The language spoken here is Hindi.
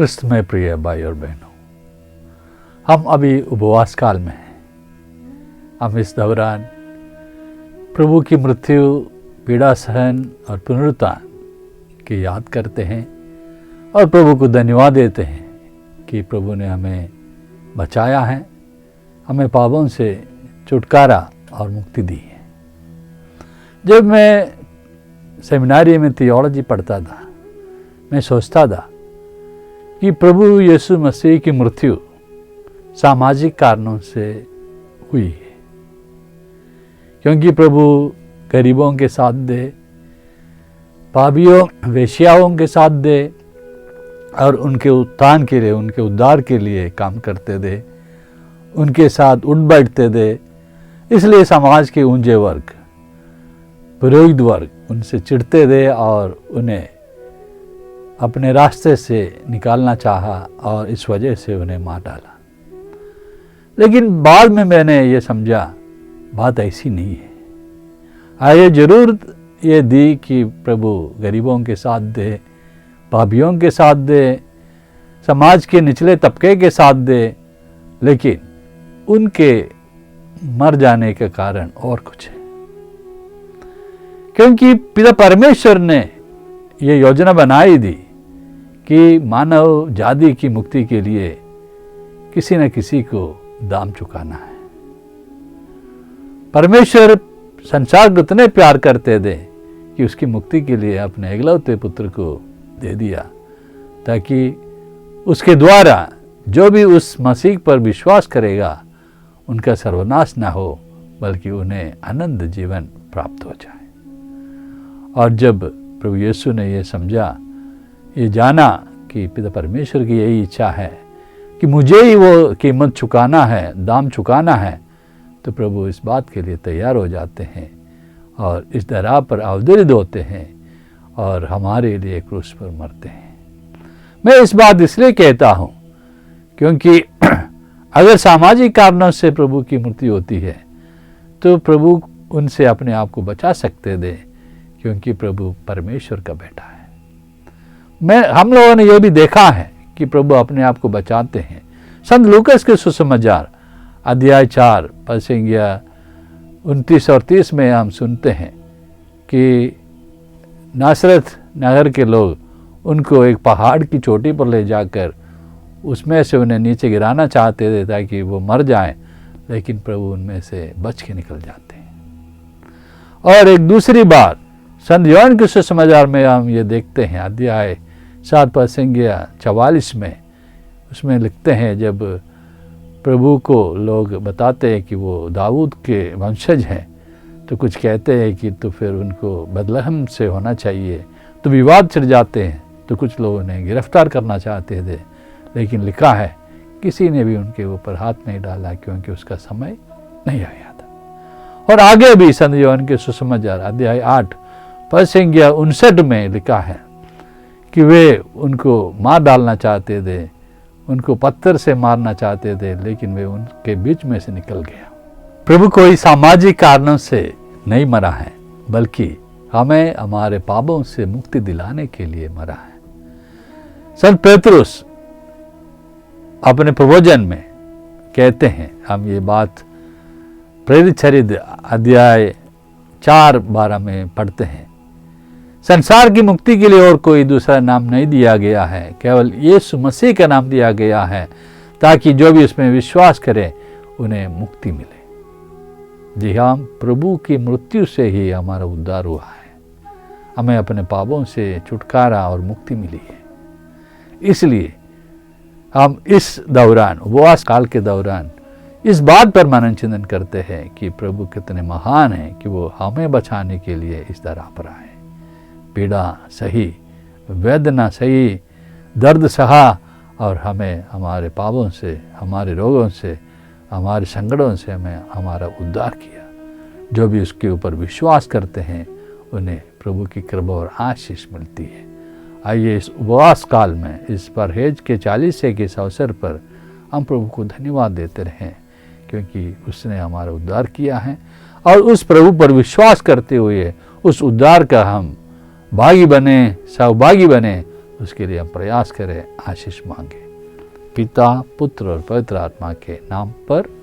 क्रिस्त में प्रिय भाई और बहनों, हम अभी उपवास काल में हैं। हम इस दौरान प्रभु की मृत्यु, पीड़ा सहन और पुनरुत्थान की याद करते हैं और प्रभु को धन्यवाद देते हैं कि प्रभु ने हमें बचाया है, हमें पापों से छुटकारा और मुक्ति दी है। जब मैं सेमिनारी में थियोलॉजी पढ़ता था, मैं सोचता था कि प्रभु यीशु मसीह की मृत्यु सामाजिक कारणों से हुई है, क्योंकि प्रभु गरीबों के साथ दे, पापियों, वेश्याओं के साथ दे और उनके उत्थान के लिए, उनके उद्धार के लिए काम करते थे, उनके साथ उठ बैठते थे। इसलिए समाज के ऊंचे वर्ग, पुरोहित वर्ग उनसे चिढ़ते थे और उन्हें अपने रास्ते से निकालना चाहा और इस वजह से उन्हें मार डाला। लेकिन बाद में मैंने ये समझा बात ऐसी नहीं है। आइए जरूर ये दी कि प्रभु गरीबों के साथ दे, पापियों के साथ दे, समाज के निचले तबके के साथ दे, लेकिन उनके मर जाने के कारण और कुछ है। क्योंकि पिता परमेश्वर ने ये योजना बनाई थी कि मानव जाति की मुक्ति के लिए किसी न किसी को दाम चुकाना है। परमेश्वर संसार को इतने प्यार करते थे कि उसकी मुक्ति के लिए अपने एकलौते पुत्र को दे दिया, ताकि उसके द्वारा जो भी उस मसीह पर विश्वास करेगा उनका सर्वनाश न हो, बल्कि उन्हें अनंत जीवन प्राप्त हो जाए। और जब प्रभु यीशु ने ये समझा, ये जाना कि पिता परमेश्वर की यही इच्छा है कि मुझे ही वो कीमत चुकाना है, दाम चुकाना है, तो प्रभु इस बात के लिए तैयार हो जाते हैं और इस दरार पर अवतरित होते हैं और हमारे लिए क्रूस पर मरते हैं। मैं इस बात इसलिए कहता हूँ क्योंकि अगर सामाजिक कारणों से प्रभु की मृत्यु होती है तो प्रभु उनसे अपने आप को बचा सकते थे, क्योंकि प्रभु परमेश्वर का बेटा है। हम लोगों ने यह भी देखा है कि प्रभु अपने आप को बचाते हैं। संत लूकास के सुसमाचार अध्याय 4 पद संख्या 29 और 30 में हम सुनते हैं कि नासरत नगर के लोग उनको एक पहाड़ की चोटी पर ले जाकर उसमें से उन्हें नीचे गिराना चाहते थे ताकि वो मर जाएं, लेकिन प्रभु उनमें से बच के निकल जाते हैं। और एक दूसरी बार संत यूहन्ना के सुसमाचार में हम ये देखते हैं, अध्याय 7 पद संख्या 44 में, उसमें लिखते हैं, जब प्रभु को लोग बताते हैं कि वो दाऊद के वंशज हैं, तो कुछ कहते हैं कि तो फिर उनको बदलहम से होना चाहिए, तो विवाद छिड़ जाते हैं। तो कुछ लोग उन्हें गिरफ्तार करना चाहते थे, लेकिन लिखा है किसी ने भी उनके ऊपर हाथ नहीं डाला, क्योंकि उसका समय नहीं आया था। और आगे भी संत यूहन्ना के सुसमाचार अध्याय 8 पद संख्या 59 में लिखा है कि वे उनको मार डालना चाहते थे, उनको पत्थर से मारना चाहते थे, लेकिन वे उनके बीच में से निकल गया। प्रभु कोई सामाजिक कारणों से नहीं मरा है, बल्कि हमें हमारे पापों से मुक्ति दिलाने के लिए मरा है। संत पेतरुस अपने प्रवचन में कहते हैं, हम ये बात प्रेरित चरित्र अध्याय 4:12 में पढ़ते हैं, संसार की मुक्ति के लिए और कोई दूसरा नाम नहीं दिया गया है, केवल यीशु मसीह का नाम दिया गया है, ताकि जो भी उसमें विश्वास करे उन्हें मुक्ति मिले। जी हाँ, प्रभु की मृत्यु से ही हमारा उद्धार हुआ है, हमें अपने पापों से छुटकारा और मुक्ति मिली है। इसलिए हम इस दौरान, उपवास काल के दौरान, इस बात पर मनन चिंतन करते हैं कि प्रभु कितने महान हैं कि वो हमें बचाने के लिए इस दरार पर आए, पीड़ा सही, वेदना सही, दर्द सहा और हमें हमारे पापों से, हमारे रोगों से, हमारे संकटों से हमें हमारा उद्धार किया। जो भी उसके ऊपर विश्वास करते हैं उन्हें प्रभु की कृपा और आशीष मिलती है। आइए इस उपवास काल में, इस परहेज के 40 के इस अवसर पर हम प्रभु को धन्यवाद देते रहें, क्योंकि उसने हमारा उद्धार किया है और उस प्रभु पर विश्वास करते हुए उस उद्धार का हम भागी बने, सहभागी बने उसके लिए हम प्रयास करें, आशीष मांगे। पिता, पुत्र और पवित्र आत्मा के नाम पर